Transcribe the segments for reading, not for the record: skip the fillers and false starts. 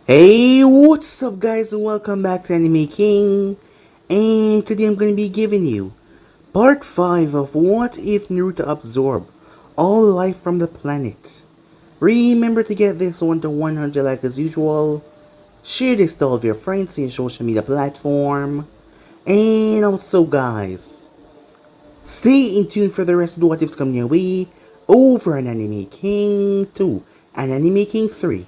Hey, what's up guys and welcome back to Anime King. And today I'm going to be giving you part 5 of What If Naruto Absorbed All Life from the Planet. Remember to get this one to 100 like as usual. Share this to all of your friends in your social media platform. And also guys, stay in tune for the rest of the What Ifs coming your way over on Anime King 2 and Anime King 3.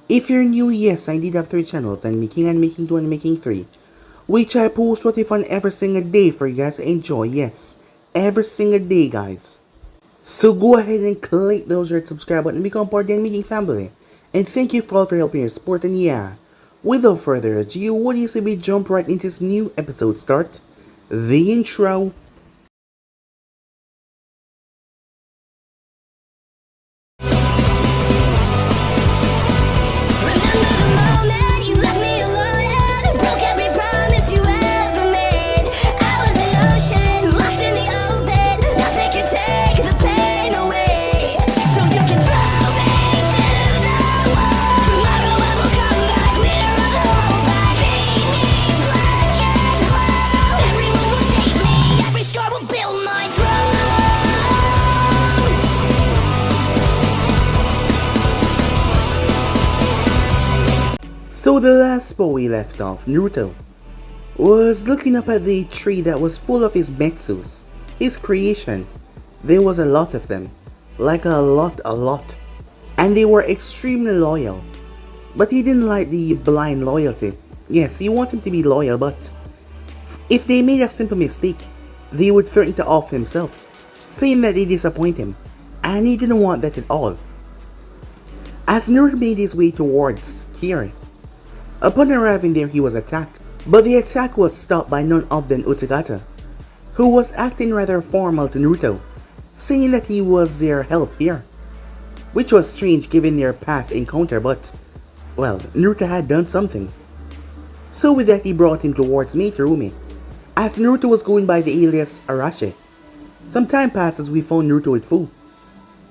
If you're new, yes, I did have 3 channels, Anime King, Anime King 2, Anime King 3, which I post What If on every single day for you guys to enjoy, yes, every single day guys. So go ahead and click those red subscribe button and become part of the Anime King family. And thank you for all for helping your support, and yeah, without further ado, what do you say we jump right into this new episode start? The intro. So the last spot we left off, Naruto was looking up at the tree that was full of his metsus, his creation. There was a lot of them, like a lot. And they were extremely loyal. But he didn't like the blind loyalty. Yes, he wanted him to be loyal, but if they made a simple mistake, they would threaten to off himself, saying that they disappoint him, and he didn't want that at all. As Naruto made his way towards Kiri, upon arriving there he was attacked, but the attack was stopped by none other than Utagata, who was acting rather formal to Naruto, saying that he was their help here. Which was strange given their past encounter, but, well, Naruto had done something. So with that he brought him towards Meiterumi, as Naruto was going by the alias Arashi. Some time passed as we found Naruto with Fu.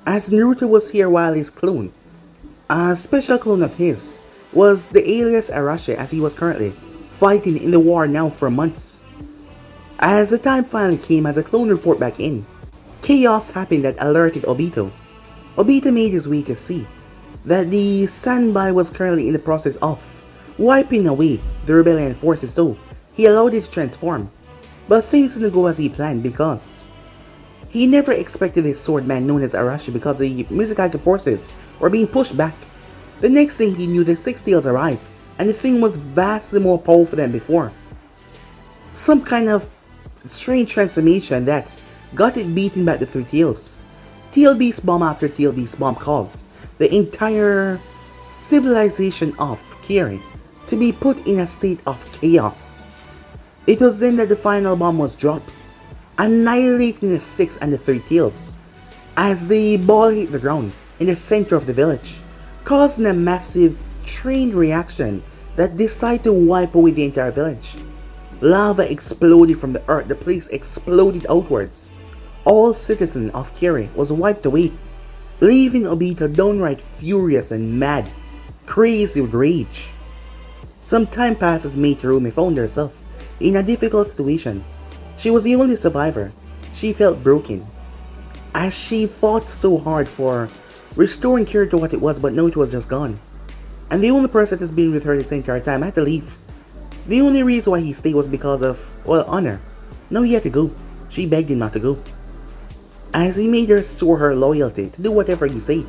As Naruto was here while his clone, a special clone of his, was the alias Arashi, as he was currently fighting in the war now for months. As the time finally came as a clone report back in, chaos happened that alerted Obito. Obito made his way to see that the Sanbai was currently in the process of wiping away the rebellion forces, so he allowed it to transform. But things didn't go as he planned because he never expected his swordman known as Arashi because the Mizukage forces were being pushed back. The next thing he knew, the Six Tails arrived, and the thing was vastly more powerful than before. Some kind of strange transformation that got it beaten back to Three Tails. Tail Beast Bomb after Tail Beast Bomb caused the entire civilization of Kiri to be put in a state of chaos. It was then that the final bomb was dropped, annihilating the Six and the Three Tails, as the ball hit the ground in the center of the village, causing a massive chain reaction that decided to wipe away the entire village. Lava exploded from the earth, the place exploded outwards. All citizens of Kiri was wiped away, leaving Obito downright furious and mad, crazy with rage. Some time passed as Meiterumi found herself in a difficult situation. She was the only survivor. She felt broken, as she fought so hard for restoring Kiri to what it was, but now it was just gone. And the only person that has been with her this entire time had to leave. The only reason why he stayed was because of, well, honor. Now he had to go. She begged him not to go, as he made her swear her loyalty to do whatever he said,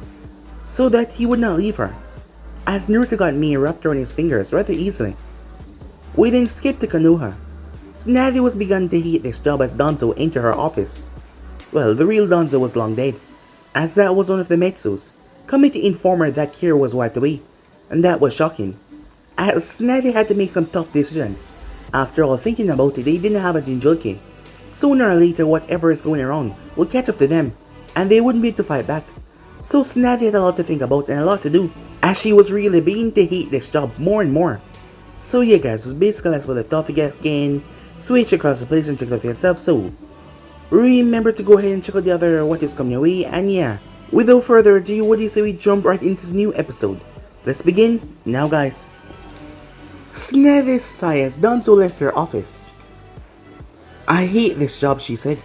so that he would not leave her. As Naruto got Mii wrapped around his fingers rather easily. We then skipped to Konoha. Tsunade was begun to hate this job as Danzo entered her office. Well, the real Danzo was long dead, as that was one of the Metsus, coming to inform her that Kira was wiped away, and that was shocking, as Tsunade had to make some tough decisions. After all, thinking about it, they didn't have a Jinchuriki. Sooner or later, whatever is going around will catch up to them, and they wouldn't be able to fight back. So Tsunade had a lot to think about and a lot to do, as she was really beginning to hate this job more and more. So yeah guys, so basically that's what I thought. If you guys can switch across the place and check it out for yourself, so remember to go ahead and check out the other what ifs coming your way, and yeah, without further ado, what do you say we jump right into this new episode? Let's begin now guys. Tsunade sighed as Danzo left her office. I hate this job, she said.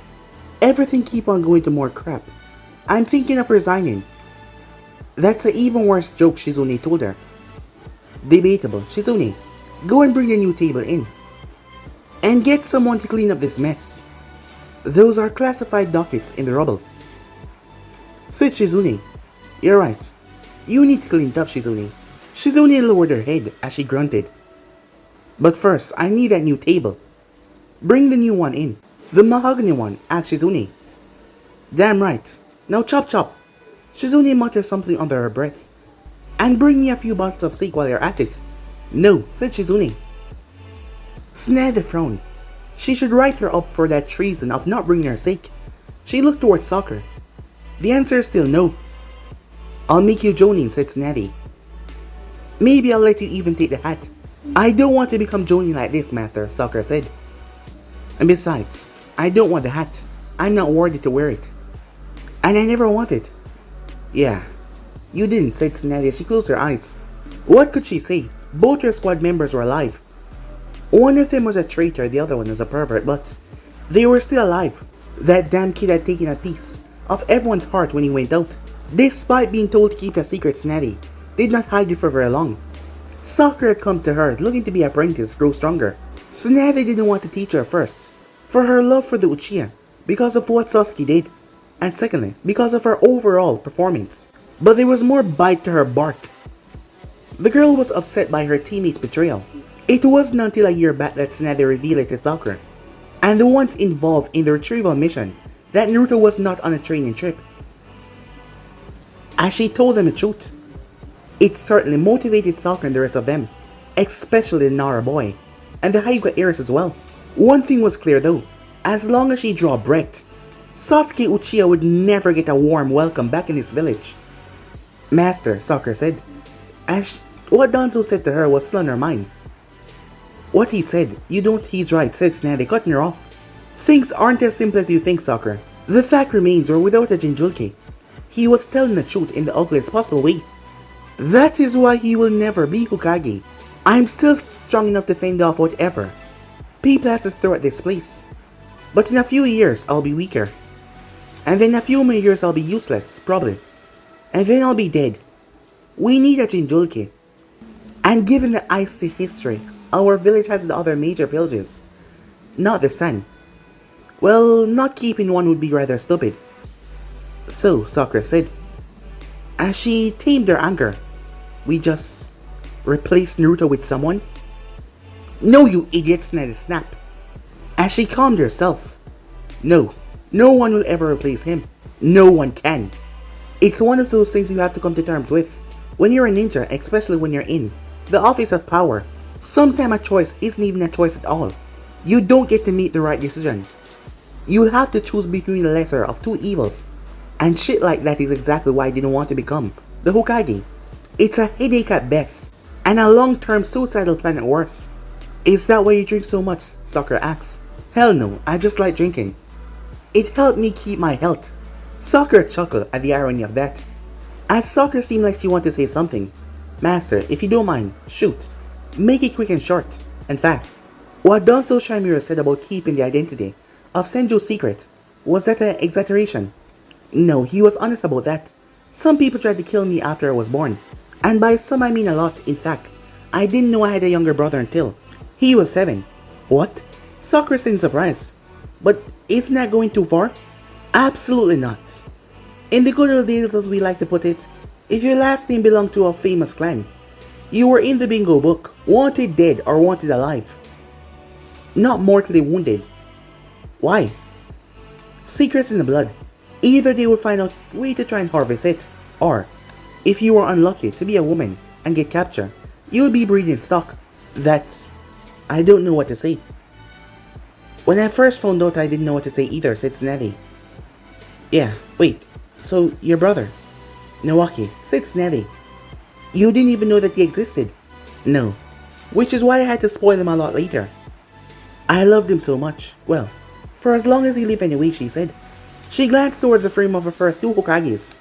Everything keep on going to more crap. I'm thinking of resigning. That's an even worse joke, Shizune told her. Debatable. Shizune, go and bring the new table in. And get someone to clean up this mess. Those are classified dockets in the rubble. Said Shizune. You're right. You need to clean it up, Shizune. Shizune lowered her head as she grunted. But first, I need that new table. Bring the new one in. The mahogany one, asked Shizune. Damn right. Now chop chop. Shizune muttered something under her breath. And bring me a few bottles of sake while you're at it. No, said Shizune. Tsunade frowned. She should write her up for that treason of not bringing her sake. She looked towards Sakura. The answer is still no. I'll make you Jonin, said Tsunade. Maybe I'll let you even take the hat. I don't want to become Jonin like this, master, Sakura said. And besides, I don't want the hat. I'm not worthy to wear it. And I never wanted. Yeah, you didn't, said Tsunade as she closed her eyes. What could she say? Both her squad members were alive. One of them was a traitor, the other one was a pervert, but they were still alive. That damn kid had taken a piece of everyone's heart when he went out. Despite being told to keep the secret, Tsunade did not hide it for very long. Sakura had come to her, looking to be an apprentice, grow stronger. Tsunade didn't want to teach her first, for her love for the Uchiha, because of what Sasuke did, and secondly, because of her overall performance. But there was more bite to her bark. The girl was upset by her teammate's betrayal. It wasn't until a year back that Tsunade revealed it to Sakura, and the ones involved in the retrieval mission, that Naruto was not on a training trip. As she told them the truth, it certainly motivated Sakura and the rest of them, especially the Nara boy, and the Hyuga heirs as well. One thing was clear though, as long as she drew a breath, Sasuke Uchiha would never get a warm welcome back in his village. Master, Sakura said, as what Danzo said to her was still on her mind. What he said, he's right, said Tsunade, cutting her off. Things aren't as simple as you think, Sakura. The fact remains we're without a Jinchuriki. He was telling the truth in the ugliest possible way. That is why he will never be Hokage. I'm still strong enough to fend off whatever people has to throw at this place. But in a few years, I'll be weaker. And then a few more years I'll be useless, probably. And then I'll be dead. We need a Jinchuriki. And given the icy history our village has in the other major villages, not the sun. Well, not keeping one would be rather stupid. So, Sakura said, as she tamed her anger, we just replace Naruto with someone? No, you idiot, Tsunade snapped. As she calmed herself. No, no one will ever replace him. No one can. It's one of those things you have to come to terms with. When you're a ninja, especially when you're in the office of power, sometimes a choice isn't even a choice at all. You don't get to make the right decision. You'll have to choose between the lesser of two evils. And shit like that is exactly why I didn't want to become the Hokage. It's a headache at best, and a long-term suicidal plan at worst. Is that why you drink so much? Sakura asks. Hell no, I just like drinking. It helped me keep my health. Sakura chuckled at the irony of that. As Sakura seemed like she wanted to say something. Master, if you don't mind, shoot. Make it quick and short, and fast. What Danzo Shamiro said about keeping the identity of Senju's secret, was that an exaggeration? No, he was honest about that. Some people tried to kill me after I was born. And by some I mean a lot, in fact. I didn't know I had a younger brother until he was 7. What? Sakura said in surprise. But isn't that going too far? Absolutely not. In the good old days, as we like to put it, if your last name belonged to a famous clan, you were in the bingo book, wanted dead or wanted alive. Not mortally wounded. Why? Secrets in the blood. Either they would find out a way to try and harvest it, or, if you were unlucky to be a woman and get captured, you would be breeding stock. That's... I don't know what to say. When I first found out I didn't know what to say either, said Tsunade. Yeah, wait, so your brother, Nawaki, said Tsunade. You didn't even know that he existed? No, which is why I had to spoil him a lot later. I loved him so much, well, for as long as he lived anyway, she said. She glanced towards the frame of her first 2 Hokages.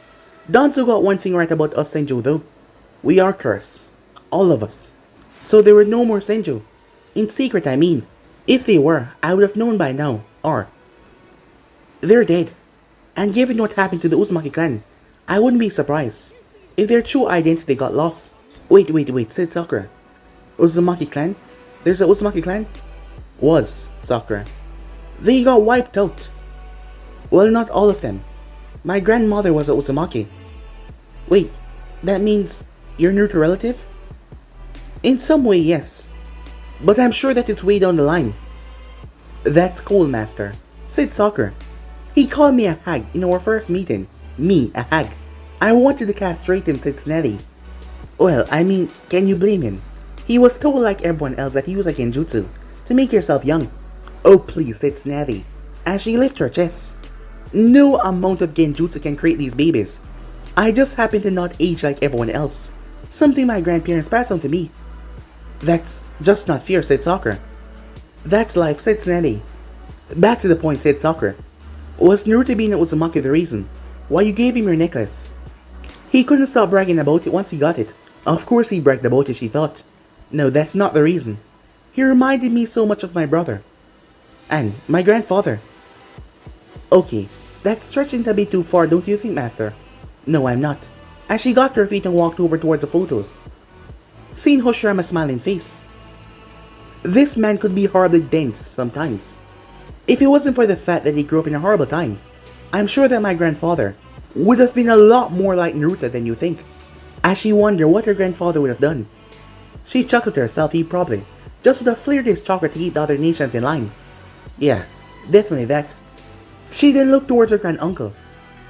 Danzo got one thing right about us Senju though. We are cursed. All of us. So there were no more Senju. In secret, I mean. If they were, I would have known by now. Or, they're dead. And given what happened to the Uzumaki clan, I wouldn't be surprised if their true identity got lost. Wait, said Sakura. Uzumaki clan? There's a Uzumaki clan? Was Sakura. They got wiped out. Well, not all of them. My grandmother was a Uzumaki. Wait, that means you're Naruto relative? In some way, yes. But I'm sure that it's way down the line. That's cool, Master, said Sakura. He called me a hag in our first meeting. Me, a hag. I wanted to castrate him, said Tsunade. Well, I mean, can you blame him? He was told like everyone else that he was a genjutsu, to make yourself young. Oh please, said Tsunade, as she lifted her chest. No amount of genjutsu can create these babies. I just happen to not age like everyone else. Something my grandparents passed on to me. That's just not fair, said Sakura. That's life, said Tsunade. Back to the point, said Sakura. Was Naruto being an Uzumaki the reason why you gave him your necklace? He couldn't stop bragging about it once he got it. Of course he bragged about it, she thought. No, that's not the reason. He reminded me so much of my brother. And my grandfather. Okay, that's stretching a bit too far, don't you think, Master? No, I'm not. As she got to her feet and walked over towards the photos, seeing Hoshirama's smiling face. This man could be horribly dense sometimes. If it wasn't for the fact that he grew up in a horrible time, I'm sure that my grandfather would have been a lot more like Naruto than you think. As she wondered what her grandfather would have done, she chuckled to herself. He probably just would have flared his chakra to keep the other nations in line. Yeah, definitely that. She then looked towards her granduncle.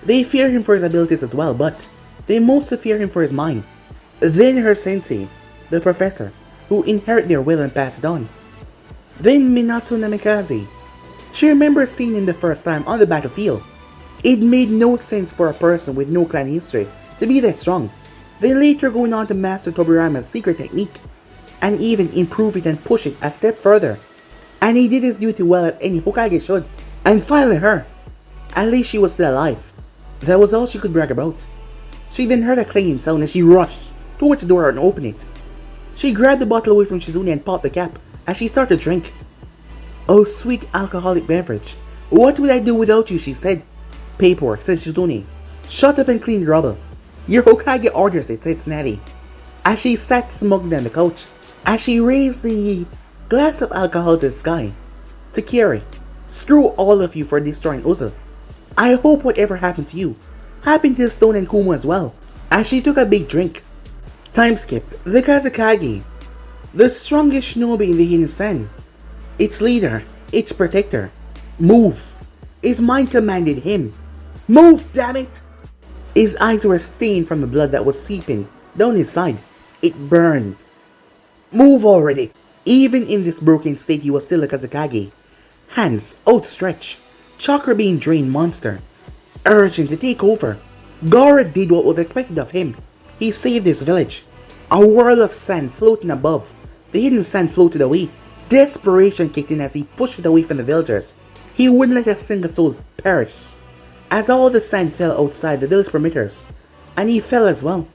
They fear him for his abilities as well, but they mostly fear him for his mind. Then her sensei, the professor, who inherit their will and pass it on. Then Minato Namikaze. She remembers seeing him the first time on the battlefield. It made no sense for a person with no clan history to be that strong. Then later going on to master Tobirama's secret technique, and even improve it and push it a step further. And he did his duty well as any Hokage should. And finally her. At least she was still alive. That was all she could brag about. She then heard a clanging sound as she rushed towards the door and opened it. She grabbed the bottle away from Shizune and popped the cap as she started to drink. Oh, sweet alcoholic beverage. What would I do without you, she said. Paperwork, said Shizune. Shut up and clean your rubble. Your Hokage orders it, said Tsunade, as she sat smugly on the couch, as she raised the glass of alcohol to the sky. Takiri, screw all of you for destroying Uzu. I hope whatever happened to you happened to Stone and Kumo as well, as she took a big drink. Time skip. The Kazekage, the strongest shinobi in the Hidden Sen. Its leader, its protector. Move. His mind commanded him. Move, damn it! His eyes were stained from the blood that was seeping down his side. It burned. Move already! Even in this broken state, he was still a Kazekage. Hands outstretched. Chakra being drained monster. Urging to take over. Gaara did what was expected of him. He saved his village. A whirl of sand floating above. The hidden sand floated away. Desperation kicked in as he pushed it away from the villagers. He wouldn't let a single soul perish. As all the sand fell outside the village perimeters, and he fell as well.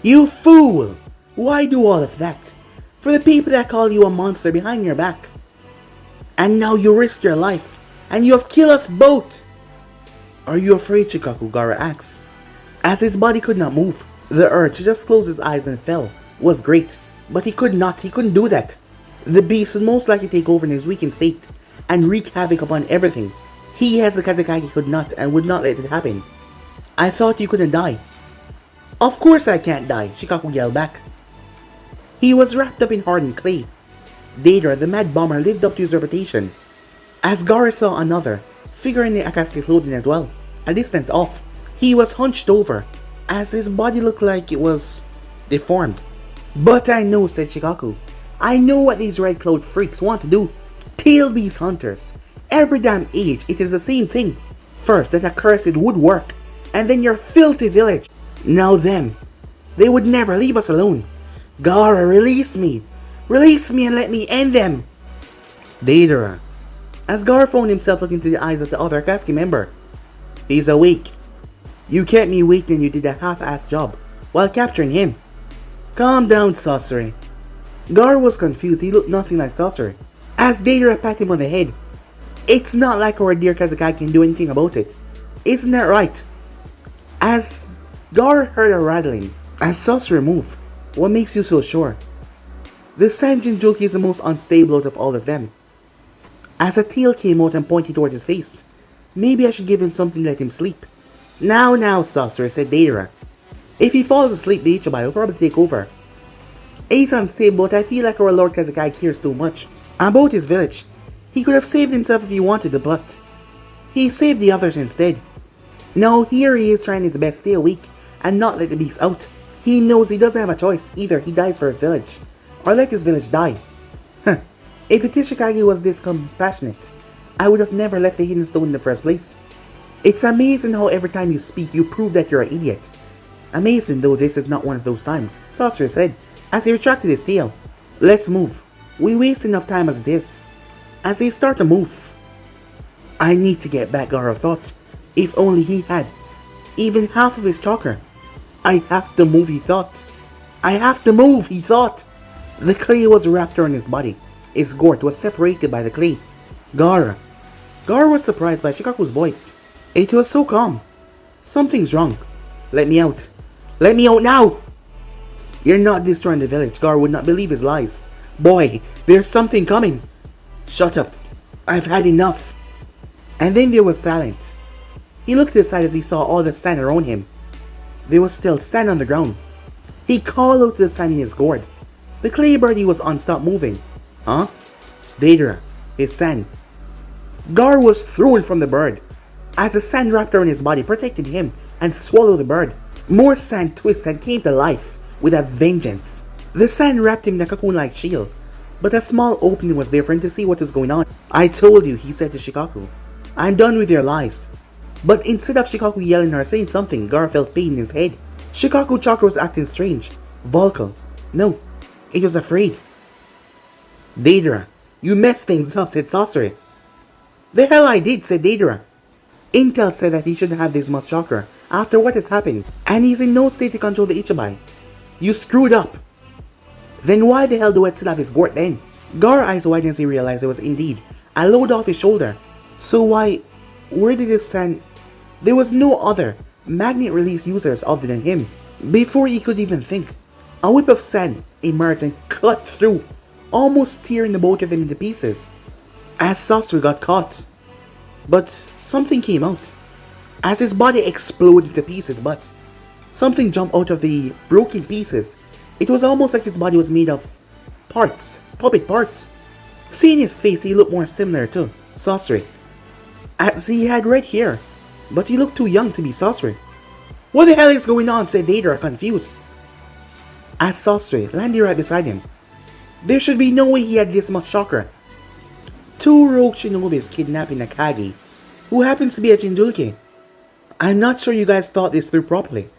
You fool! Why do all of that? For the people that call you a monster behind your back. And now you risk your life, and you have killed us both! Are you afraid, Shikaku? Gaara asked. As his body could not move, the urge to just close his eyes and fell was great, but he couldn't do that. The beast would most likely take over in his weakened state, and wreak havoc upon everything. He as a Kazekage could not and would not let it happen. I thought you couldn't die. Of course I can't die, Shikaku yelled back. He was wrapped up in hardened clay. Deidara, the mad bomber, lived up to his reputation. As Gaara saw another, figure in the Akatsuki clothing as well, a distance off. He was hunched over, as his body looked like it was deformed. But I know, said Shikaku. I know what these red-cloaked freaks want to do. Tail beast hunters. Every damn age, it is the same thing. First, that accursed would work, and then your filthy village. Now them. They would never leave us alone. Gaara, release me. Release me and let me end them. Deidara. As Gaara found himself looking into the eyes of the other Akatsuki member. He's awake. You kept me waiting and you did a half-assed job while capturing him. Calm down, sorcery. Gaara was confused. He looked nothing like Sorcerer. As Deidara patted him on the head, "It's not like our dear Kazekage can do anything about it. Isn't that right?" As Gaara heard a rattling, as Sorcerer moved. "What makes you so sure?" The Sanjin Jinchuriki is the most unstable out of all of them. As a tail came out and pointed towards his face. "Maybe I should give him something to let him sleep." Now, Sorcerer," said Deidara. "If he falls asleep, the Ichibai will probably take over. It's unstable, but I feel like our Lord Kazekage cares too much about his village. He could have saved himself if he wanted to, but he saved the others instead. Now here he is trying his best to stay awake and not let the beast out. He knows he doesn't have a choice. Either he dies for his village, or let his village die. If the Kishikage was this compassionate, I would have never left the hidden stone in the first place. It's amazing how every time you speak, you prove that you're an idiot." "Amazing, though this is not one of those times," Sorcerer said, as he retracted his tail. "Let's move. We waste enough time as it is." As they start to move. "I need to get back," Gaara thought. If only he had even half of his chakra. "I have to move," he thought. "I have to move," he thought. The clay was wrapped around his body. His gourd was separated by the clay. "Gaara." Gaara was surprised by Shikaku's voice. It was so calm. "Something's wrong. Let me out. Let me out now!" "You're not destroying the village." Gaara would not believe his lies. "Boy, there's something coming." "Shut up. I've had enough." And then there was silence. He looked to the side as he saw all the sand around him. There was still sand on the ground. He called out to the sand in his gourd. The clay birdie was unstopped moving. "Huh?" "Deidara, his sand." Gaara was thrown from the bird, as the sand wrapped around his body protected him and swallowed the bird. More sand twisted and came to life with a vengeance. The sand wrapped him in a cocoon-like shield, but a small opening was there for him to see what was going on. "I told you," he said to Shikaku. "I'm done with your lies." But instead of Shikaku yelling or saying something, Gaara felt pain in his head. Shikaku chakra was acting strange, vocal. No, it was afraid. "Deidara, you messed things up," said Sorcerer. "The hell I did," said Deidara. "Intel said that he shouldn't have this much chakra after what has happened, and he's in no state to control the Ichibai. You screwed up." "Then why the hell do I still have his gourd then?" Gaara's eyes widened as he realized it was indeed a load off his shoulder. So where did this sand? There was no other magnet release users other than him. Before he could even think, a whip of sand emerged and cut through, almost tearing the both of them into pieces. As Sorcerer got caught. But something came out. As his body exploded into pieces, but something jumped out of the broken pieces. It was almost like his body was made of parts, puppet parts. Seeing his face, he looked more similar to Sorcerer, as he had red hair, but he looked too young to be Sorcerer. "What the hell is going on?" said Deidara, confused. As Sorcerer landed right beside him. There should be no way he had this much chakra. Two rogue shinobis kidnapping a Kage, who happens to be a Jinchuriki. "I'm not sure you guys thought this through properly,"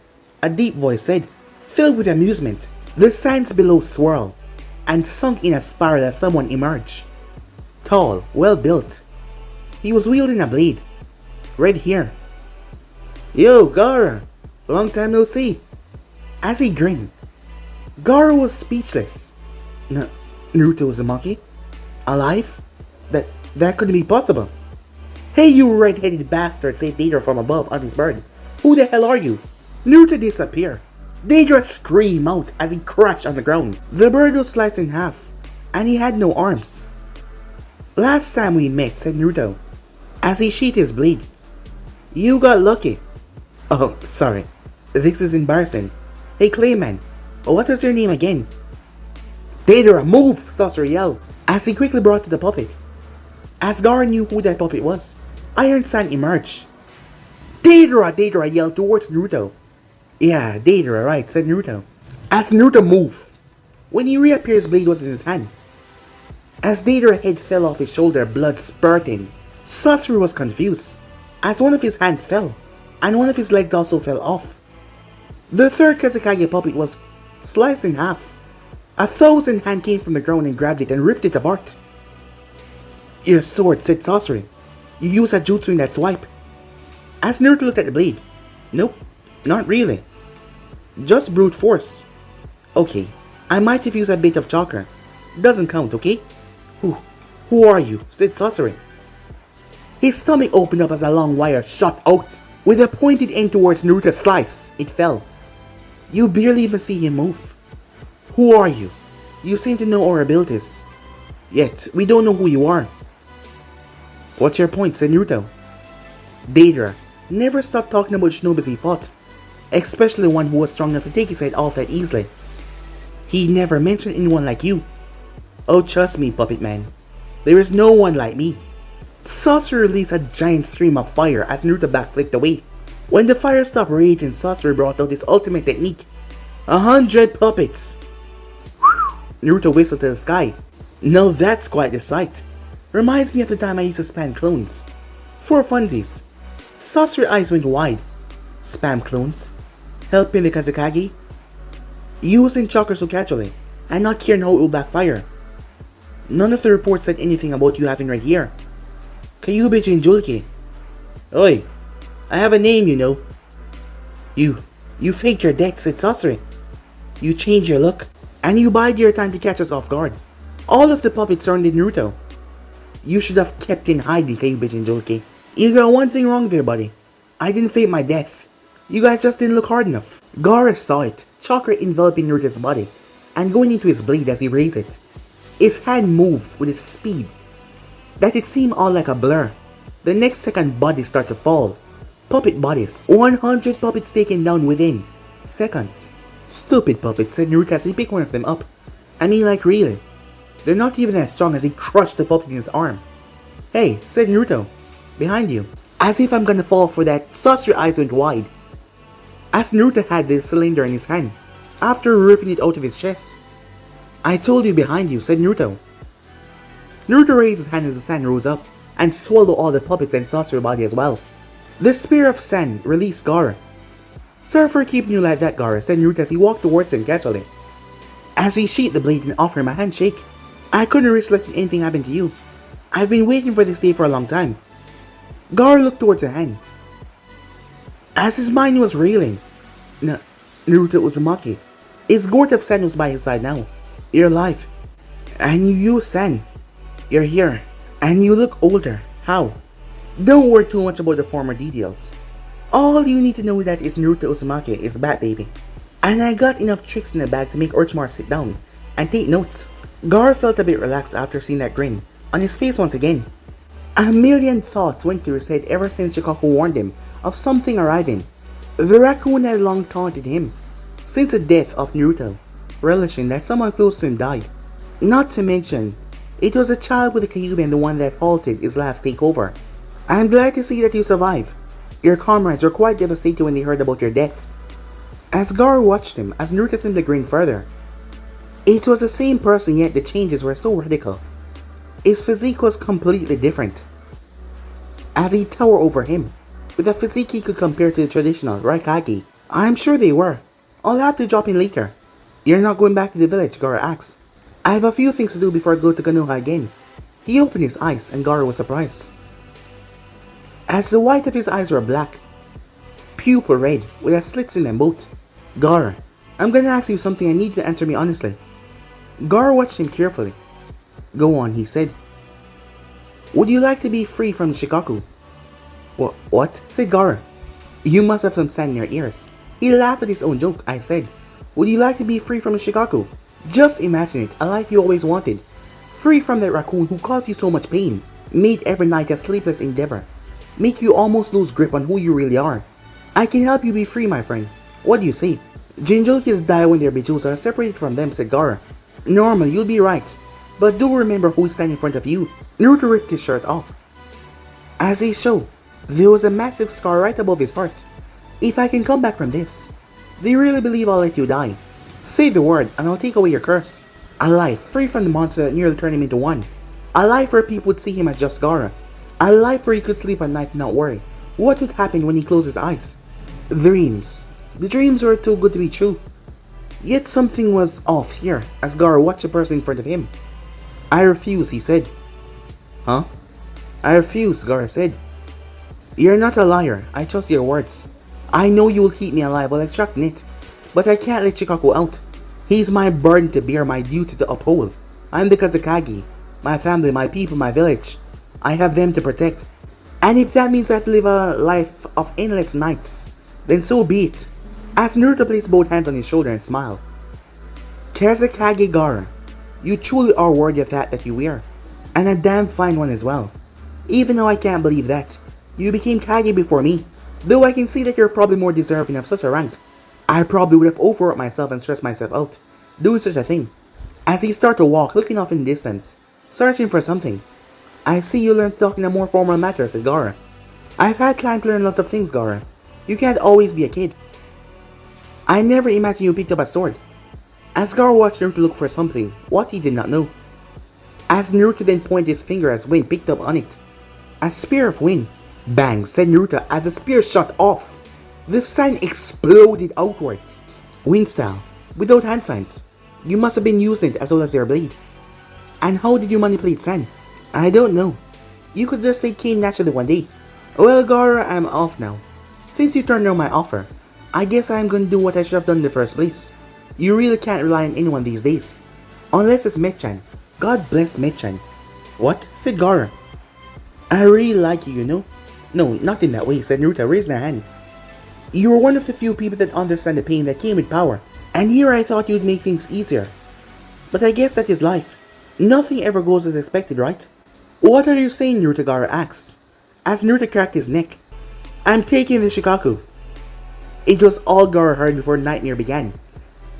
a deep voice said, filled with amusement. The sands below swirled and sunk in a spiral as someone emerged. Tall, well built. He was wielding a blade. Red hair. "Yo, Gaara! Long time no see." As he grinned, Gaara was speechless. Naruto Uzumaki? Alive? That couldn't be possible. "Hey, you red-headed bastard," said Deidara from above on his bird. "Who the hell are you?" Naruto disappeared. Deidara screamed out as he crashed on the ground. The bird was sliced in half, and he had no arms. "Last time we met," said Naruto, as he sheathed his blade. "You got lucky." "Oh, sorry. This is embarrassing. Hey, Clayman, what was your name again?" "Deidara, move!" Sorcerer yelled, as he quickly brought to the puppet. As Gaara knew who that puppet was, Iron Sand emerged. "Deidara!" Deidara yelled towards Naruto. "Yeah, Deidara, right," said Naruto. As Naruto moved, when he reappeared, his blade was in his hand. As Deidara's head fell off his shoulder, blood spurting, Sorcerer was confused, as one of his hands fell, and one of his legs also fell off. The third Kazekage puppet was sliced in half. 1,000 hands came from the ground and grabbed it and ripped it apart. "Your sword," said Sorcerer. "You use a jutsu in that swipe." As Naruto looked at the blade. "Nope, not really. Just brute force." "Okay, I might have used a bit of chakra, Doesn't count, okay? Who? Who are you? Said Sasori. His stomach opened up as a long wire shot out. With a pointed end towards Naruto's slice, it fell. You barely even see him move. Who are you? You seem to know our abilities. Yet, we don't know who you are. What's your point? Said Naruto. Deidara never stopped talking about shinobis he fought, especially one who was strong enough to take his head off that easily. He never mentioned anyone like you. Oh, trust me, Puppet Man. There is no one like me. Sasori released a giant stream of fire as Naruto backflipped away. When the fire stopped raging, Sasori brought out his ultimate technique. 100 puppets! Naruto whistled to the sky. Now that's quite the sight. Reminds me of the time I used to spam clones. For funsies. Sasori's eyes went wide. Spam clones? Helping the Hokage? Using chakra so casually, and not caring how it will backfire. None of the reports said anything about you having red hair. Kyuubi Jinjulki. Oi, I have a name, you know. You faked your death, said Sasori. You changed your look, and you bide your time to catch us off guard. All of the puppets surrounded Naruto. You should have kept in hiding, Kyuubi Jinjulki. You got one thing wrong there, buddy. I didn't fake my death. You guys just didn't look hard enough. Gaara saw it, chakra enveloping Naruto's body, and going into his blade as he raised it. His hand moved with a speed that it seemed all like a blur. The next second, bodies start to fall. Puppet bodies. 100 puppets taken down within seconds. Stupid puppets, said Naruto as he picked one of them up. I mean, like, really. They're not even as strong as he crushed the puppet in his arm. Hey, said Naruto. Behind you. As if I'm gonna fall for that, Sasori's eyes went wide as Naruto had the cylinder in his hand, after ripping it out of his chest. I told you behind you, said Naruto. Naruto raised his hand as the sand rose up, and swallowed all the puppets and Sasori's body as well. The spear of sand released Gaara. Sorry for keeping you like that, Gaara, said Naruto as he walked towards him casually. As he sheathed the blade and offered him a handshake. I couldn't risk letting anything happen to you. I've been waiting for this day for a long time. Gaara looked towards the hand. As his mind was reeling, Naruto Uzumaki. His gourd of sand was by his side now. You're alive. And you use sand. You're here. And you look older. How? Don't worry too much about the former details. All you need to know that is Naruto Uzumaki is back, baby. And I got enough tricks in the bag to make Orochimaru sit down and take notes. Gaara felt a bit relaxed after seeing that grin on his face once again. A million thoughts went through his head ever since Shikaku warned him of something arriving. The raccoon had long taunted him since the death of Naruto, relishing that someone close to him died. Not to mention, it was a child with a Kyuubi and the one that halted his last takeover. I'm glad to see that you survived. Your comrades were quite devastated when they heard about your death. As Gaara watched him, as Naruto simply grinned further. It was the same person, yet the changes were so radical. His physique was completely different. As he towered over him, with a physique he could compare to the traditional Hokage. I'm sure they were. I'll have to drop in later. You're not going back to the village, Gaara asked. I have a few things to do before I go to Konoha again. He opened his eyes and Gaara was surprised. As the white of his eyes were black, pupil red with a slits in them both. Gaara, I'm gonna ask you something and need you to answer me honestly. Gaara watched him carefully. Go on, he said. Would you like to be free from the Shikaku? What? Said Gaara. You must have some sand in your ears. He laughed at his own joke. I said, would you like to be free from the Shikaku? Just imagine it, a life you always wanted. Free from that raccoon who caused you so much pain. Made every night a sleepless endeavor. Make you almost lose grip on who you really are. I can help you be free, my friend. What do you say? Jinjulkis die when their bijous are separated from them, said Gaara. Normally, you'll be right. But do remember who is standing in front of you. Naruto ripped his shirt off. As he showed, there was a massive scar right above his heart. If I can come back from this, do you really believe I'll let you die? Say the word and I'll take away your curse. A life free from the monster that nearly turned him into one. A life where people would see him as just Gaara. A life where he could sleep at night and not worry what would happen when he closed his eyes. Dreams. The dreams were too good to be true. Yet something was off here as Gaara watched the person in front of him. I refuse, he said. Huh? I refuse, Gaara said. You're not a liar, I trust your words. I know you will keep me alive while extracting it, but I can't let Shikaku out. He's my burden to bear, my duty to uphold. I'm the Kazakage. My family, my people, my village. I have them to protect. And if that means I have to live a life of endless nights, then so be it. As Naruto placed both hands on his shoulder and smiled. Kazakage Gaara, you truly are worthy of that you wear. And a damn fine one as well. Even though I can't believe that, you became Kage before me. Though I can see that you're probably more deserving of such a rank. I probably would have overworked myself and stressed myself out, doing such a thing. As he started to walk, looking off in the distance, searching for something. I see you learned to talk in a more formal manner, said Gaara. I've had time to learn a lot of things, Gaara. You can't always be a kid. I never imagined you picked up a sword. As Gaara watched Naruto look for something, what he did not know. As Naruto then pointed his finger as wind picked up on it. A spear of wind. Bang, said Naruto as the spear shot off. The sand exploded outwards. Wind style, without hand signs. You must have been using it as well as your blade. And how did you manipulate sand? I don't know. You could just say it came naturally one day. Well, Gaara, I'm off now. Since you turned down my offer, I guess I'm gonna do what I should have done in the first place. You really can't rely on anyone these days. Unless it's Mechan. God bless Mechan. What? Said Gaara. I really like you know? No, not in that way, said Naruto, raising a hand. You were one of the few people that understand the pain that came with power. And here I thought you'd make things easier. But I guess that is life. Nothing ever goes as expected, right? What are you saying, Naruto? Gaara asks, as Naruto cracked his neck. I'm taking the Shikaku. It was all Gaara heard before Nightmare began.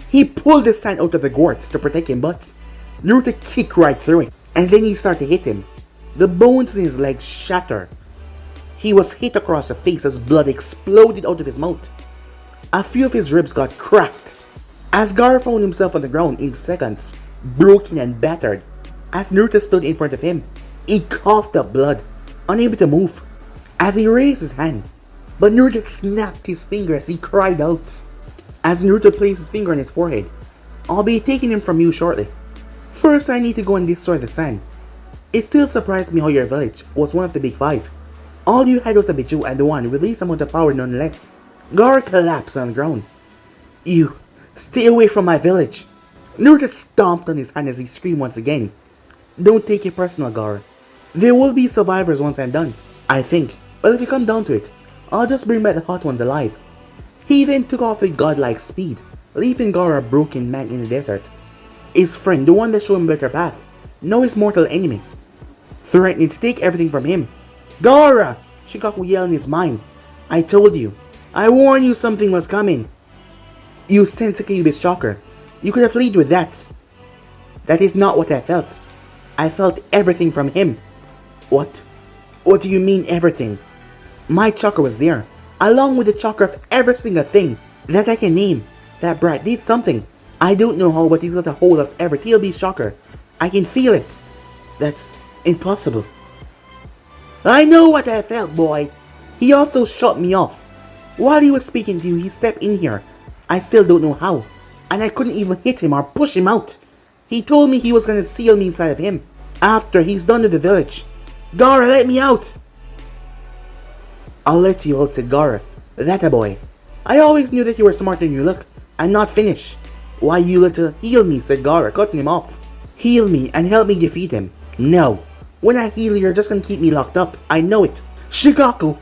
He pulled the sand out of the gourds to protect him, but Naruto kicked right through it, and then he started to hit him. The bones in his legs shattered. He was hit across the face as blood exploded out of his mouth. A few of his ribs got cracked. As Gaara found himself on the ground in seconds, broken and battered. As Naruto stood in front of him, he coughed up blood, unable to move. As he raised his hand, but Naruto snapped his finger as he cried out. As Naruto placed his finger on his forehead, I'll be taking him from you shortly. First, I need to go and destroy the sand. It still surprised me how your village was one of the big five. All you had was a Biju and the one with least amount of power nonetheless. Gaara collapsed on the ground. You, stay away from my village. Naruto stomped on his hand as he screamed once again. Don't take it personal, Gaara. There will be survivors once I'm done, I think. But if you come down to it, I'll just bring back the hot ones alive. He then took off with godlike speed, leaving Gaara a broken man in the desert. His friend, the one that showed him a better path, now his mortal enemy, threatening to take everything from him. Gaara! Shikaku yelled in his mind. I told you. I warned you something was coming. You Sensekyubi's shocker. You could have fled with that. That is not what I felt. I felt everything from him. What? What do you mean everything? My chakra was there, along with the chakra of every single thing that I can name. That brat did something. I don't know how, but he's got a hold of every TLB chakra. I can feel it. That's impossible. I know what I felt, boy. He also shut me off. While he was speaking to you, he stepped in here. I still don't know how. And I couldn't even hit him or push him out. He told me he was gonna seal me inside of him after he's done with the village. Gaara, let me out! I'll let you out, said Gaara. That a boy. I always knew that you were smarter than you look. I'm not finished. Why, you little heal me, said Gaara, cutting him off. Heal me and help me defeat him. No. When I heal, you're just gonna keep me locked up. I know it. Shikaku!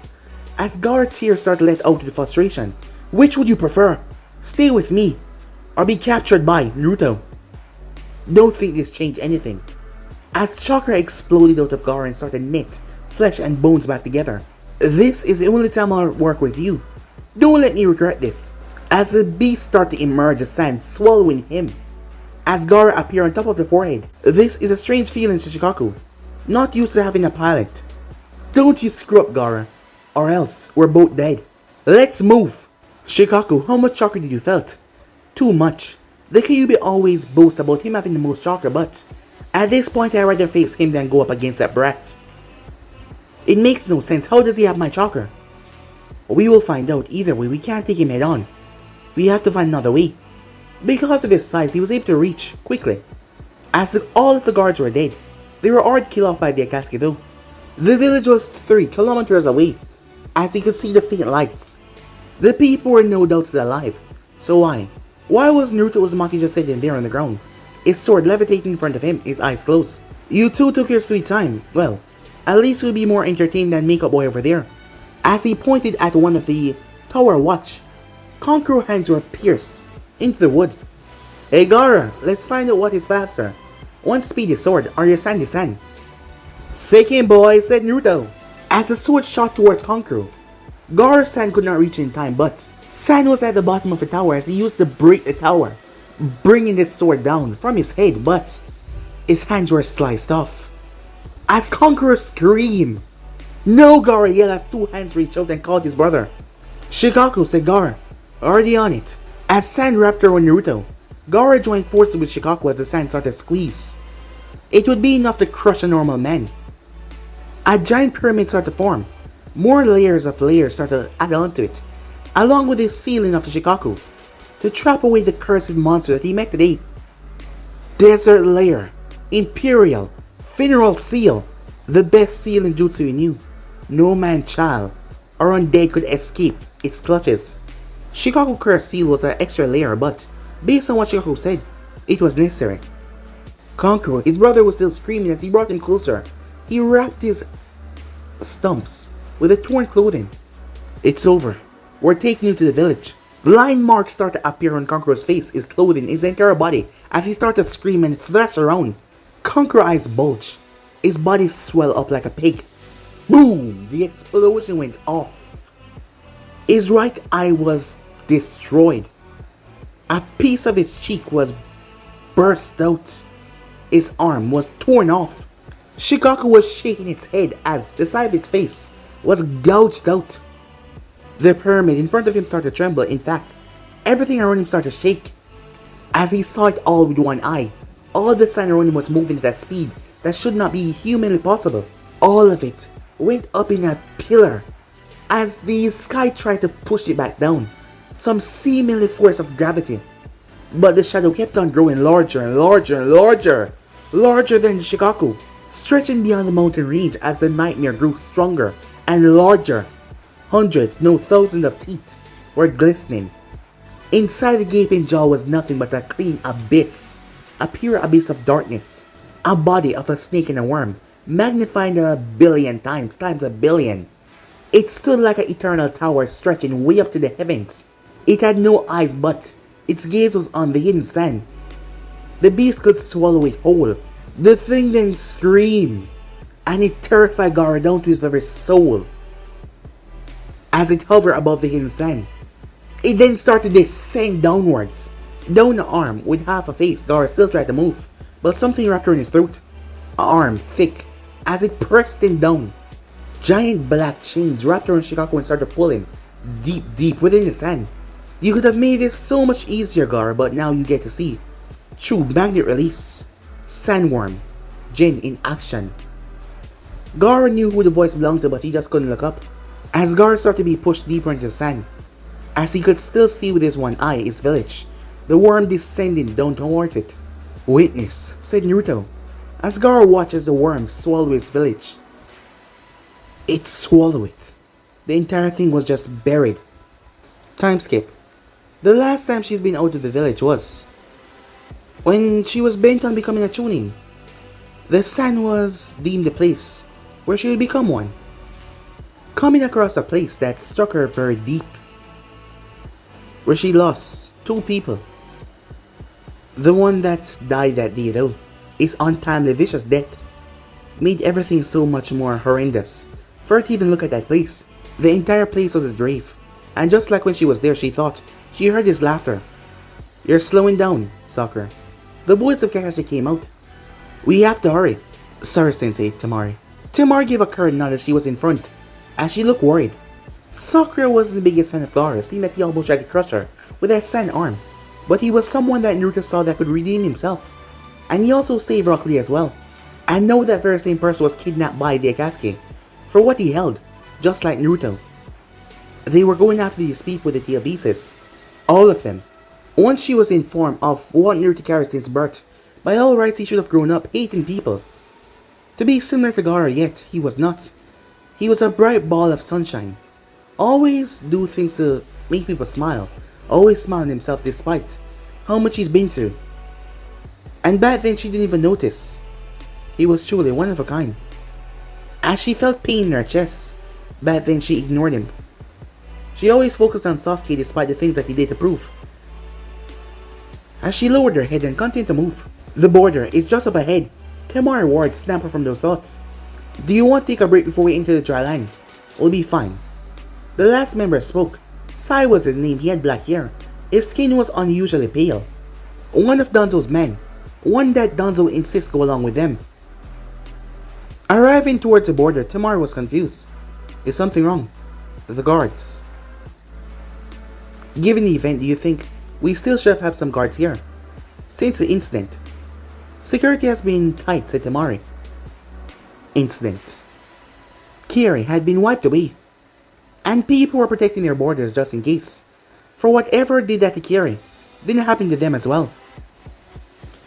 As Gaara's tears started to let out with frustration, which would you prefer? Stay with me, or be captured by Naruto? Don't think this changed anything. As chakra exploded out of Gaara and started to knit flesh and bones back together. This is the only time I'll work with you. Don't let me regret this. As the beast started to emerge, the sand swallowing him. As Gaara appeared on top of the forehead. This is a strange feeling to Shikaku. Not used to having a pilot. Don't you screw up, Gaara, or else we're both dead. Let's move. Shikaku, how much chakra did you felt? Too much. The Kyuubi always boasts about him having the most chakra, but at this point I'd rather face him than go up against that brat. It makes no sense. How does he have my chakra? We will find out. Either way, we can't take him head on. We have to find another way. Because of his size, he was able to reach quickly. As all of the guards were dead, they were already killed off by the Akatsuki though. The village was 3 kilometers away, as he could see the faint lights. The people were no doubt still alive. So why? Why was Naruto Uzumaki just sitting there on the ground? his sword levitating in front of him, his eyes closed. You two took your sweet time. Well, at least you'll be more entertained than Makeup Boy over there. As he pointed at one of the tower watch, Conqueror's hands were pierced into the wood. Hey Gaara, let's find out what is faster. One speedy sword or your sandy sand. Sick him boy, said Naruto. As the sword shot towards Conqueror, Gaara's hand could not reach in time, but sand was at the bottom of the tower as he used to break the tower, bringing the sword down from his head, but his hands were sliced off. As Conqueror screamed, "No!" Gaara yelled as two hands reached out and called his brother. Shikaku, said Gaara, already on it. As sand wrapped around Naruto, Gaara joined forces with Shikaku as the sand started to squeeze. It would be enough to crush a normal man. A giant pyramid started to form. More layers started to add onto it, along with the ceiling of the Shikaku, to trap away the cursed monster that he met today. Desert Lair, Imperial, Funeral Seal, the best seal in Jutsu he knew. No man, child, or undead could escape its clutches. Shikaku Curse Seal was an extra layer, but based on what Shikaku said, it was necessary. Conqueror, his brother, was still screaming as he brought him closer. He wrapped his stumps with the torn clothing. It's over. We're taking you to the village. Blind marks start to appear on Conqueror's face, his clothing, his entire body, as he started to scream and thrash around. Conqueror's eyes bulged. His body swelled up like a pig. Boom! The explosion went off. His right eye was destroyed. A piece of his cheek was burst out. His arm was torn off. Shikaku was shaking its head as the side of its face was gouged out. The pyramid in front of him started to tremble. In fact, everything around him started to shake. As he saw it all with one eye, all the sand around him was moving at a speed that should not be humanly possible. All of it went up in a pillar as the sky tried to push it back down, some seemingly force of gravity. But the shadow kept on growing larger and larger and larger, larger than Shikaku, stretching beyond the mountain range as the nightmare grew stronger and larger. Hundreds, no thousands of teeth were glistening. Inside the gaping jaw was nothing but a clean abyss, a pure abyss of darkness, a body of a snake and a worm, magnified a billion times a billion. It stood like an eternal tower stretching way up to the heavens. It had no eyes, but its gaze was on the hidden sand. The beast could swallow it whole. The thing then screamed, and it terrified Gaara down to his very soul. As it hovered above the hidden sand, it then started to descend downwards. Down the arm, with half a face, Gaara still tried to move, but something wrapped around his throat. An arm, thick, as it pressed him down. Giant black chains wrapped around Shikaku and started to pull him deep within the sand. You could have made this so much easier, Gaara, but now you get to see. True magnet release. Sandworm. Jin in action. Gaara knew who the voice belonged to, but he just couldn't look up. As Gaara started to be pushed deeper into the sand, as he could still see with his one eye his village, the worm descending down towards it. Witness, said Naruto, as Gaara watched as the worm swallowed his village. It swallowed it. The entire thing was just buried. Time skip. The last time she's been out of the village was when she was bent on becoming a chunin. The sand was deemed the place where she would become one. Coming across a place that struck her very deep, where she lost two people. The one that died that day though, his untimely vicious death, made everything so much more horrendous. For her to even look at that place, the entire place was his grave. And just like when she was there, she thought she heard his laughter. You're slowing down, Sakura. The boys of Kakashi came out. We have to hurry. Sorry, Sensei, Temari. Temari gave a curt nod as she was in front, as she looked worried. Sakura wasn't the biggest fan of Gaara, seeing that he almost tried to crush her with that sand arm. But he was someone that Naruto saw that could redeem himself. And he also saved Rock Lee as well. And know that very same person was kidnapped by the Akatsuki for what he held, just like Naruto. They were going after the dispute with the tail beasts. All of them. Once she was informed of what Naruto carried since birth, by all rights he should have grown up hating people. To be similar to Gaara, yet he was not. He was a bright ball of sunshine. Always do things to make people smile. Always smiling himself despite how much he's been through. And back then she didn't even notice. He was truly one of a kind. As she felt pain in her chest, back then she ignored him. She always focused on Sasuke despite the things that he did to prove. As she lowered her head and continued to move, the border is just up ahead. Temari Ward snapped her from those thoughts. Do you want to take a break before we enter the dry land? We'll be fine. The last member spoke. Sai was his name. He had black hair. His skin was unusually pale. One of Danzo's men. One that Danzo insists go along with them. Arriving towards the border, Temari was confused. Is something wrong? The guards. Given the event, do you think we still should have some guards here? Since the incident, security has been tight, said Temari. Incident. Kiri had been wiped away, and people were protecting their borders just in case. For whatever did that to Kiri, didn't happen to them as well.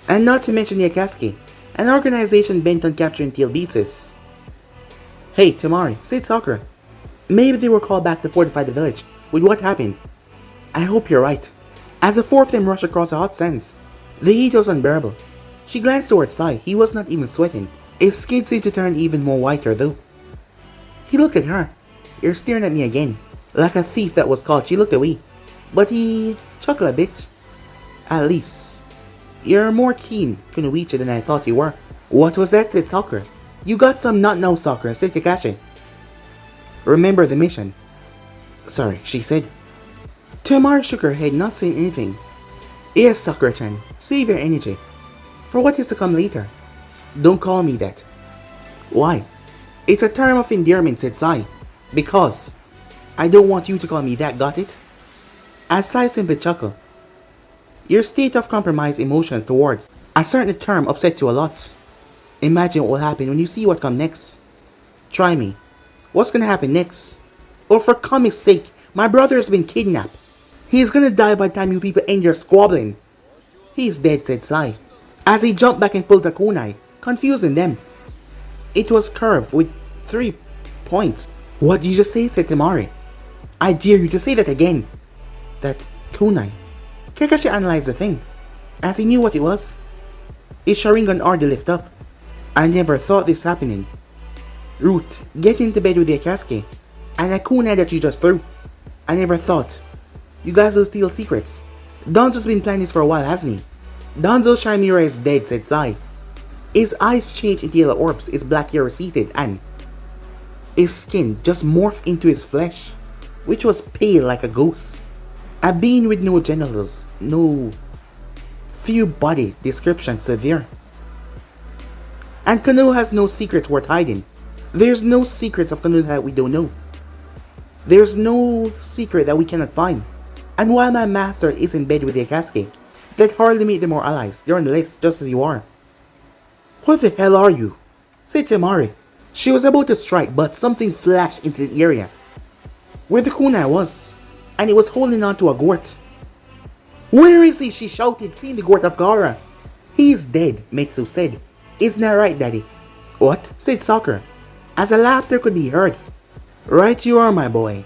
And not to mention the Akatsuki, an organization bent on capturing tail beasts. Hey, Temari, said Sakura. Maybe they were called back to fortify the village with what happened. I hope you're right. As the four of them rushed across the hot sands, the heat was unbearable. She glanced towards Sai. He was not even sweating. His skin seemed to turn even more whiter though. He looked at her. You're staring at me again. Like a thief that was caught, she looked away. But he chuckled a bit. At least, you're more keen, Kunoichi, than I thought you were. What was that? Said Sakura. You got some not now, Sakura, said Kakashi. Remember the mission. Sorry, she said. Temari shook her head, not saying anything. Yes, Sakura-chan, save your energy. For what is to come later. Don't call me that. Why? It's a term of endearment, said Sai. Because I don't want you to call me that, got it? As Sai simply chuckled. Your state of compromised emotions towards a certain term upsets you a lot. Imagine what will happen when you see what comes next. Try me. What's gonna happen next? Or for comic's sake, my brother has been kidnapped. He's gonna die by the time you people end your squabbling. He's dead, said Sai, as he jumped back and pulled a kunai, confusing them. It was curved with 3 points. What did you just say? Said Temari. I dare you to say that again. That kunai. Kakashi analyzed the thing, as he knew what it was. His Sharingan already lift up. I never thought this happening. Root, get into bed with the Akatsuki, and a kunai that you just threw. I never thought. You guys will steal secrets. Danzo's been planning this for a while, hasn't he? Danzo's Chimera is dead, said Sai. His eyes changed into yellow orbs, his black hair receded, and his skin just morphed into his flesh, which was pale like a ghost. A being with no genitals, no few body descriptions stood there. And Konoha has no secrets worth hiding. There's no secrets of Konoha that we don't know. There's no secret that we cannot find. And while my master is in bed with the Akatsuki, that hardly make them more allies. They're on the list just as you are. What the hell are you? Said Temari. She was about to strike, but something flashed into the area where the kunai was, and it was holding on to a gourd. Where is he? She shouted, seeing the gourd of Gaara. He's dead, Metsu said. Isn't that right, Daddy? What? Said Sakura, as a laughter could be heard. Right you are, my boy.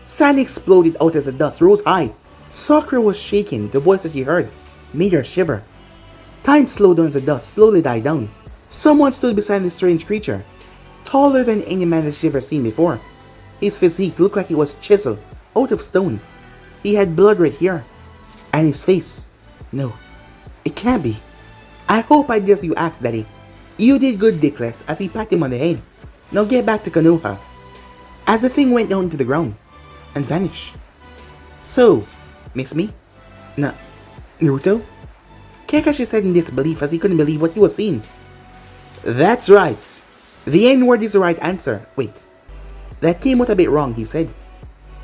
Sand exploded out as the dust rose high. Sakura was shaking. The voice that she heard made her shiver. Time slowed down as the dust slowly died down. Someone stood beside the strange creature, taller than any man that she'd ever seen before. His physique looked like it was chiseled out of stone. He had blood red hair. And his face. No, it can't be. I hope I guess you asked, Daddy. You did good, Dickless, as he patted him on the head. Now get back to Konoha. As the thing went down to the ground and vanished. So, miss me? Naruto? Kakashi said in disbelief as he couldn't believe what he was seeing. That's right. The N-word is the right answer. Wait. That came out a bit wrong, he said.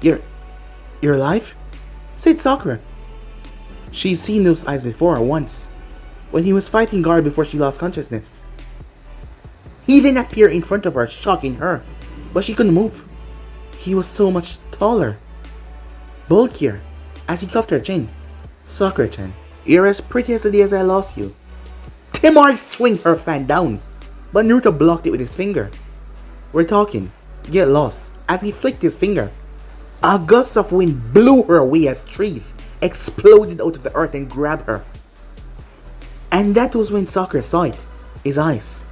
You're alive? Said Sakura. She's seen those eyes before, once, when he was fighting Gaara before she lost consciousness. He then appeared in front of her, shocking her, but she couldn't move. He was so much taller, bulkier, as he cuffed her chin. Sakura-chan, you're as pretty as the day as I lost you. Temari swung her fan down, but Naruto blocked it with his finger. We're talking. Get lost, as he flicked his finger. A gust of wind blew her away as trees exploded out of the earth and grabbed her. And that was when Sakura saw it. His eyes.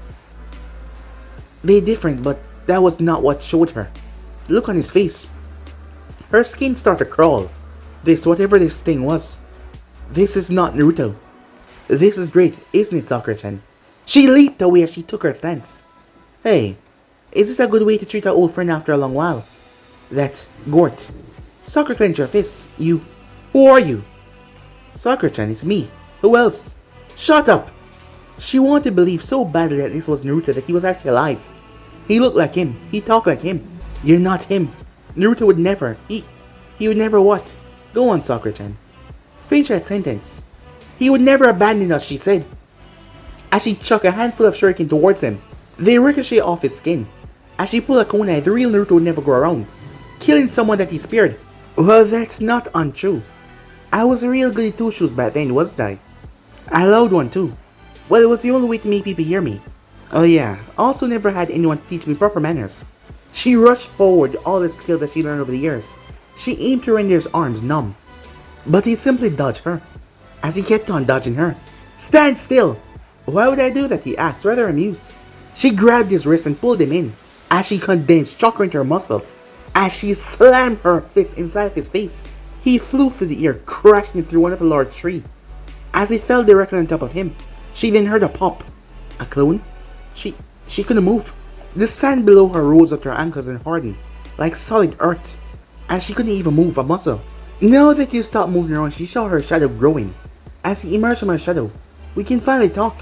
They different, but that was not what showed her. The look on his face. Her skin started to crawl. Whatever this thing was. This is not Naruto. This is great, isn't it, Sakura-chan? She leaped away as she took her stance. Hey, is this a good way to treat our old friend after a long while? That Gort. Sakura clenched her fists. You. Who are you? Sakura-chan, it's me. Who else? Shut up! She wanted to believe so badly that this was Naruto that he was actually alive. He looked like him. He talked like him. You're not him. Naruto would never. He would never what? Go on, Sakura-chan. Finish that sentence. He would never abandon us, she said. As she chucked a handful of shuriken towards him, they ricochet off his skin. As she pulled a kunai, the real Naruto would never go around, killing someone that he spared. Well, that's not untrue. I was a real goody two-shoes back then, wasn't I? I allowed one too. Well, it was the only way to make people hear me. Oh yeah, also never had anyone teach me proper manners. She rushed forward all the skills that she learned over the years. She aimed to render his arms numb. But he simply dodged her. As he kept on dodging her. Stand still! Why would I do that, he asked, rather amused. She grabbed his wrist and pulled him in. As she condensed chakra into her muscles. As she slammed her fist inside of his face. He flew through the air, crashing through one of the large trees. As he fell directly on top of him, she then heard a pop. A clone? She couldn't move. The sand below her rose up to her ankles and hardened, like solid earth. As she couldn't even move a muscle. Now that you stopped moving around, she saw her shadow growing. As he emerged from her shadow, we can finally talk.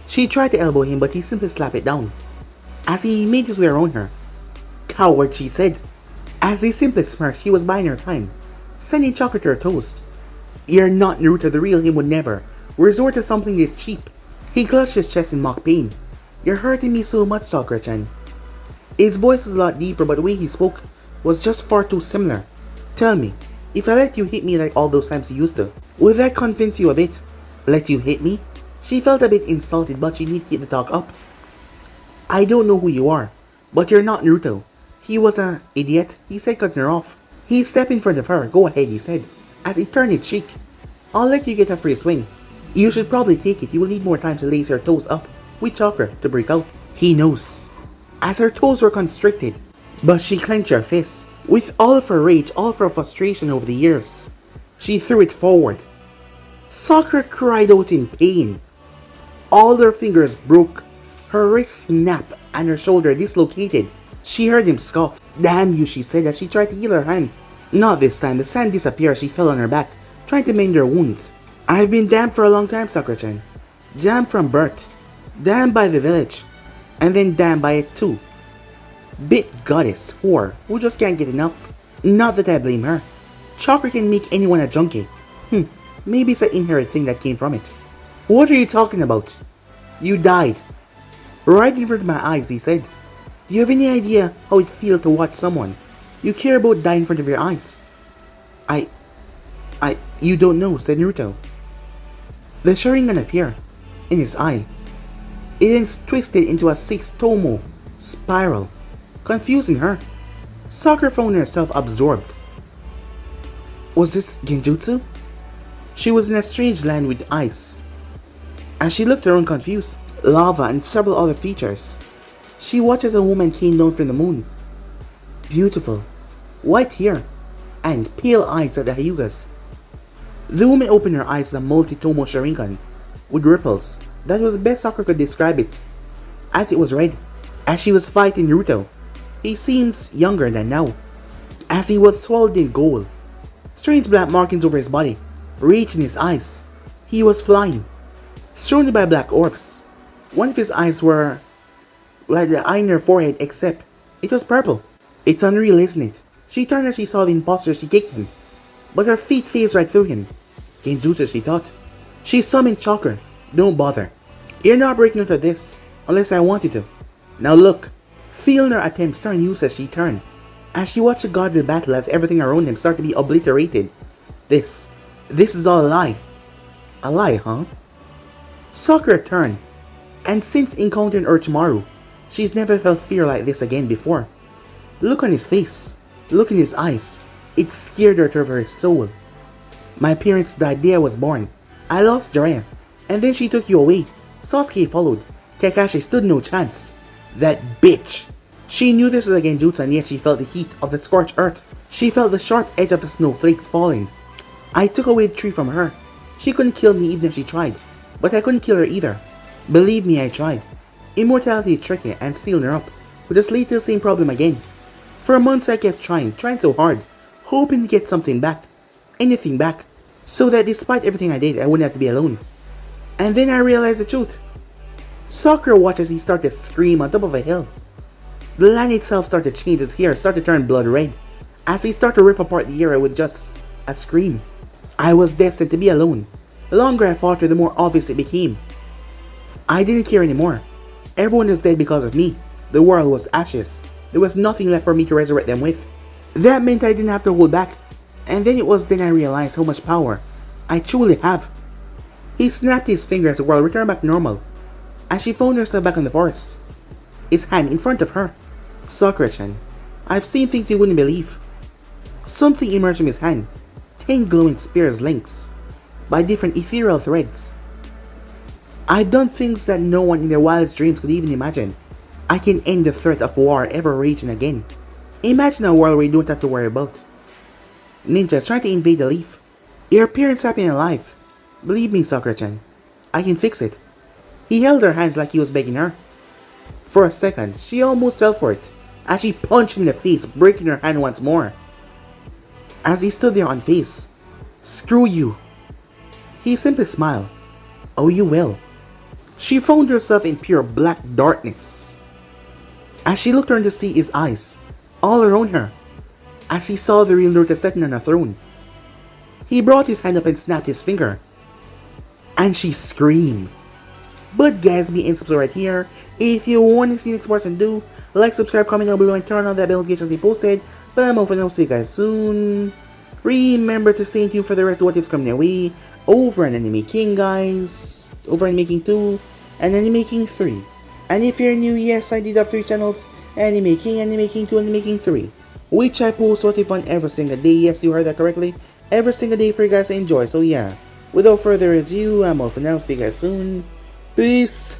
She tried to elbow him, but he simply slapped it down. As he made his way around her. Coward, she said. As he simply smirked, she was buying her time, sending chocolate to her toes. You're not Naruto, the real him would never resort to something this cheap. He clutched his chest in mock pain. You're hurting me so much, Sakura-chan. His voice was a lot deeper, but the way he spoke was just far too similar. Tell me, if I let you hit me like all those times you used to, would that convince you a bit? Let you hit me? She felt a bit insulted, but she needed to keep the talk up. I don't know who you are, but you're not Naruto. He was an idiot, he said, cutting her off. He stepped in front of her. Go ahead, he said, as he turned his cheek. I'll let you get a free swing. You should probably take it. You will need more time to lace your toes up with chakra to break out. He knows. As her toes were constricted, but she clenched her fists. With all of her rage, all of her frustration over the years, she threw it forward. Sakura cried out in pain. All her fingers broke, her wrist snapped, and her shoulder dislocated. She heard him scoff. Damn you, she said as she tried to heal her hand. Not this time. The sand disappeared. She fell on her back, trying to mend her wounds. I've been damned for a long time, Sakura-chan. Damned from birth. Damned by the village. And then damned by it too. Bit goddess, whore, who just can't get enough. Not that I blame her. Chakra can make anyone a junkie. Maybe it's an inherent thing that came from it. What are you talking about? You died. Right in front of my eyes, he said. Do you have any idea how it feels to watch someone you care about die in front of your eyes? You don't know, said Naruto. The Sharingan appeared in his eye. It then twisted into a 6-tomo spiral, confusing her. Sakura found herself absorbed. Was this genjutsu? She was in a strange land with ice. As she looked around confused, lava and several other features, she watched as a woman came down from the moon. Beautiful, white hair, and pale eyes like the Hyugas. The woman opened her eyes as a multi-tomo Sharingan with ripples. That was the best Sakura could describe it, as it was red. As she was fighting Naruto, he seems younger than now, as he was swallowed in gold. Strange black markings over his body, reaching his eyes. He was flying, surrounded by black orbs. One of his eyes were like the eye in her forehead, except it was purple. It's unreal, isn't it? She turned as she saw the imposter. She kicked him, but her feet phased right through him. Genjutsu, she thought. She summoned chakra. Don't bother. You're not breaking out of this, unless I want you to. Now look. Feeling her attempts turn useless, she turned, as she watched the godly battle as everything around him started to be obliterated. This is all a lie. A lie, huh? Sakura turned, and since encountering Orochimaru, she's never felt fear like this again before. Look on his face, look in his eyes, it scared her to her soul. My parents died the day I was born. I lost Jiraiya. And then she took you away. Sasuke followed. Kakashi stood no chance. That bitch. She knew this was a genjutsu and yet she felt the heat of the scorched earth. She felt the sharp edge of the snowflakes falling. I took away the tree from her. She couldn't kill me even if she tried. But I couldn't kill her either. Believe me, I tried. Immortality is tricky and sealed her up. Would just lead to the same problem again. For months I kept trying so hard, hoping to get something back. Anything back. So that despite everything I did, I wouldn't have to be alone. And then I realized the truth. Sakura watched as he started to scream on top of a hill. The land itself started to change, his hair started to turn blood red. As he started to rip apart the air with just a scream. I was destined to be alone. The longer I fought her, the more obvious it became. I didn't care anymore. Everyone is dead because of me. The world was ashes. There was nothing left for me to resurrect them with. That meant I didn't have to hold back. And then it was then I realized how much power I truly have. He snapped his finger as the world returned back normal. As she found herself back in the forest. His hand in front of her. Sakura-chan, I've seen things you wouldn't believe. Something emerged from his hand. 10 glowing spears links. By different ethereal threads. I've done things that no one in their wildest dreams could even imagine. I can end the threat of war ever raging again. Imagine a world where you don't have to worry about ninjas trying to invade the leaf. Your parents happy and alive. Believe me, Sakura-chan, I can fix it. He held her hands like he was begging her. For a second, she almost fell for it, as she punched him in the face, breaking her hand once more. As he stood there unfazed. Screw you. He simply smiled. Oh, you will. She found herself in pure black darkness. As she looked around to see his eyes, all around her, as she saw the real Naruto sitting on a throne. He brought his hand up and snapped his finger. And she screamed. But guys, be in subscribe right here. If you want to see next person, do like, subscribe, comment down below, and turn on that bell notification as they posted. But I'm over now, see you guys soon. Remember to stay tuned for the rest of what is coming your way over an Anime King, guys. Over Anime King 2 and Anime King 3. And if you're new, yes, I did have 3 channels: Anime King, Anime King 2, Anime King 3. Which I post what if on every single day. Yes, you heard that correctly. Every single day for you guys to enjoy. So yeah, without further ado, I'm off for now. See you guys soon. Peace.